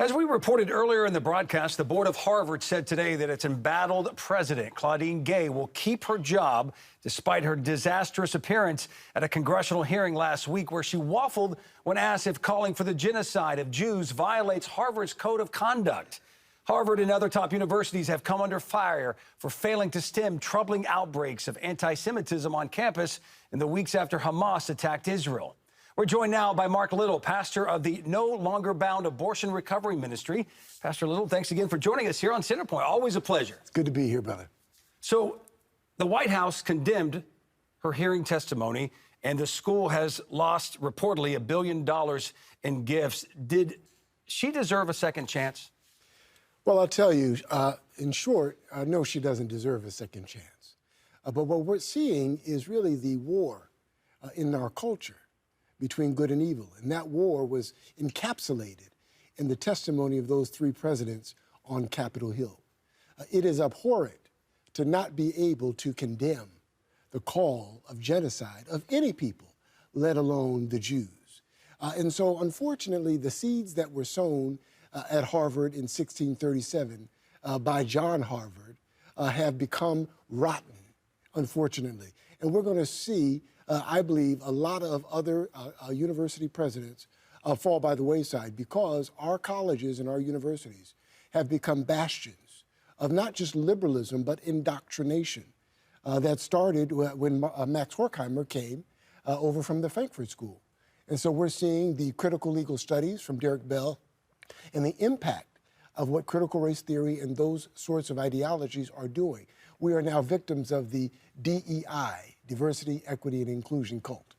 As we reported earlier in the broadcast, the board of Harvard said today that its embattled president, Claudine Gay, will keep her job despite her disastrous appearance at a congressional hearing last week where she waffled when asked if calling for the genocide of Jews violates Harvard's code of conduct. Harvard and other top universities have come under fire for failing to stem troubling outbreaks of anti-Semitism on campus in the weeks after Hamas attacked Israel. We're joined now by Marc Little, pastor of the No Longer Bound Abortion Recovery Ministry. Pastor Little, thanks again for joining us here on Centerpoint. Always a pleasure. It's good to be here, brother. So the White House condemned her hearing testimony, and the school has lost reportedly $1 billion in gifts. Did she deserve a second chance? Well, I'll tell you, in short, no, she doesn't deserve a second chance. But what we're seeing is really the war in our culture between good and evil. And that war was encapsulated in the testimony of those three presidents on Capitol Hill. It is abhorrent to not be able to condemn the call of genocide of any people, let alone the Jews. And so, unfortunately, the seeds that were sown at Harvard in 1637 by John Harvard have become rotten, unfortunately. And we're going to see I believe a lot of other university presidents fall by the wayside because our colleges and our universities have become bastions of not just liberalism, but indoctrination that started when Max Horkheimer came over from the Frankfurt School. And so we're seeing the critical legal studies from Derek Bell and the impact of what critical race theory and those sorts of ideologies are doing. We are now victims of the DEI, diversity, equity, and inclusion cult.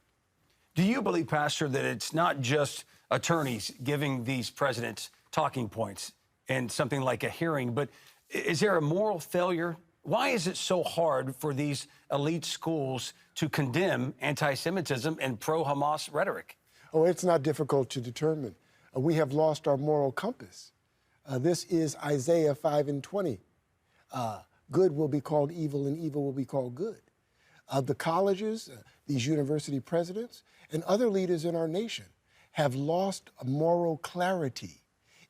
Do you believe, Pastor, that it's not just attorneys giving these presidents talking points and something like a hearing, but is there a moral failure? Why is it so hard for these elite schools to condemn anti-Semitism and pro-Hamas rhetoric? Oh, it's not difficult to determine. We have lost our moral compass. This is Isaiah 5:20. Good will be called evil and evil will be called good. The colleges, these university presidents, and other leaders in our nation have lost moral clarity,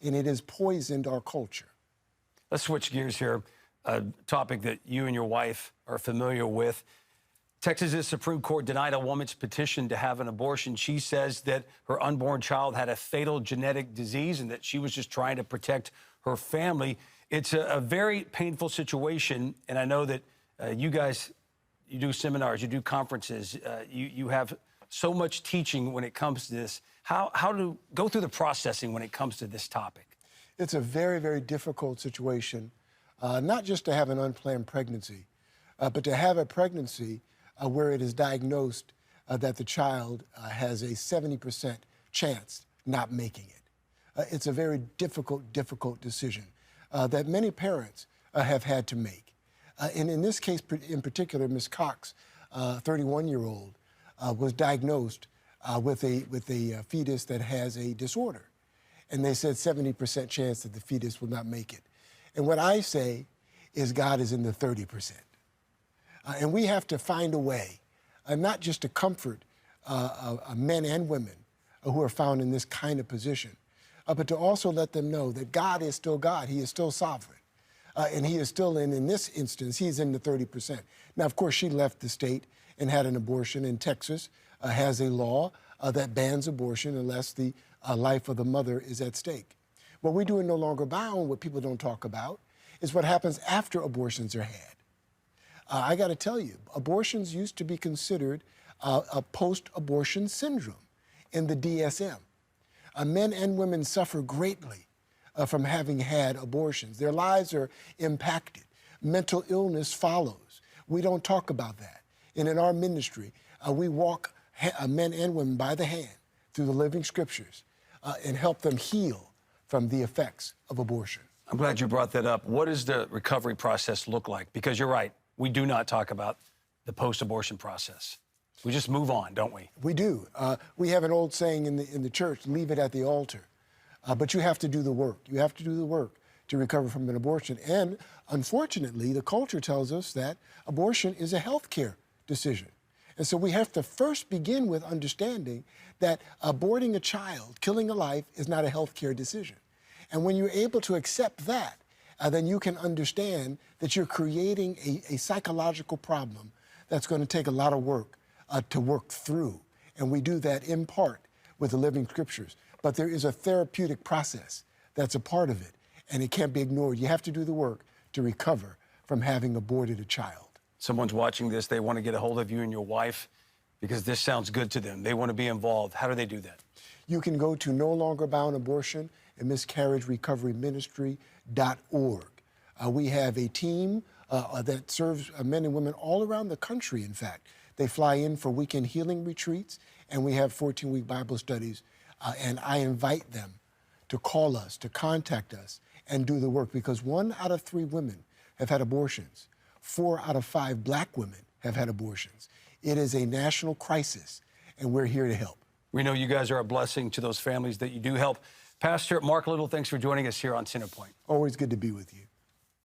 and it has poisoned our culture. Let's switch gears here, a topic that you and your wife are familiar with. Texas's Supreme Court denied a woman's petition to have an abortion. She says that her unborn child had a fatal genetic disease and that she was just trying to protect her family. It's a very painful situation, and I know that you guys, you do seminars, you do conferences, you have so much teaching when it comes to this. How to go through the processing when it comes to this topic? It's a very, very difficult situation, not just to have an unplanned pregnancy, but to have a pregnancy where it is diagnosed that the child has a 70% chance not making it. It's a very difficult decision that many parents have had to make. And in this case in particular, Ms. Cox, 31-year-old, was diagnosed with a fetus that has a disorder. And they said 70% chance that the fetus will not make it. And what I say is God is in the 30%. And we have to find a way, not just to comfort men and women who are found in this kind of position, but to also let them know that God is still God. He is still sovereign. And he is still in this instance, he's in the 30%. Now, of course, she left the state and had an abortion, and Texas has a law that bans abortion unless the life of the mother is at stake. What we do in No Longer Bound, what people don't talk about, is what happens after abortions are had. I got to tell you, abortions used to be considered a post-abortion syndrome in the DSM. Men and women suffer greatly from having had abortions. Their lives are impacted. Mental illness follows. We don't talk about that. And in our ministry, we walk men and women by the hand through the living scriptures and help them heal from the effects of abortion. I'm glad you brought that up. What does the recovery process look like? Because you're right, we do not talk about the post-abortion process. We just move on, don't we? We do. We have an old saying in the church, leave it at the altar. But you have to do the work. You have to do the work to recover from an abortion. And unfortunately, the culture tells us that abortion is a health care decision. And so we have to first begin with understanding that aborting a child, killing a life, is not a health care decision. And when you're able to accept that, then you can understand that you're creating a psychological problem that's going to take a lot of work to work through. And we do that in part with the living scriptures. But there is a therapeutic process that's a part of it, and it can't be ignored. You have to do the work to recover from having aborted a child. Someone's watching this, they want to get a hold of you and your wife because this sounds good to them. They want to be involved. How do they do that? You can go to No Longer Bound Abortion and Miscarriage Recovery Ministry.org. We have a team that serves men and women all around the country, in fact. They fly in for weekend healing retreats, and we have 14-week Bible studies. And I invite them to call us, to contact us, and do the work, because 1 out of 3 women have had abortions. 4 out of 5 black women have had abortions. It is a national crisis, and we're here to help. We know you guys are a blessing to those families that you do help. Pastor Marc Little, thanks for joining us here on Centerpoint. Always good to be with you.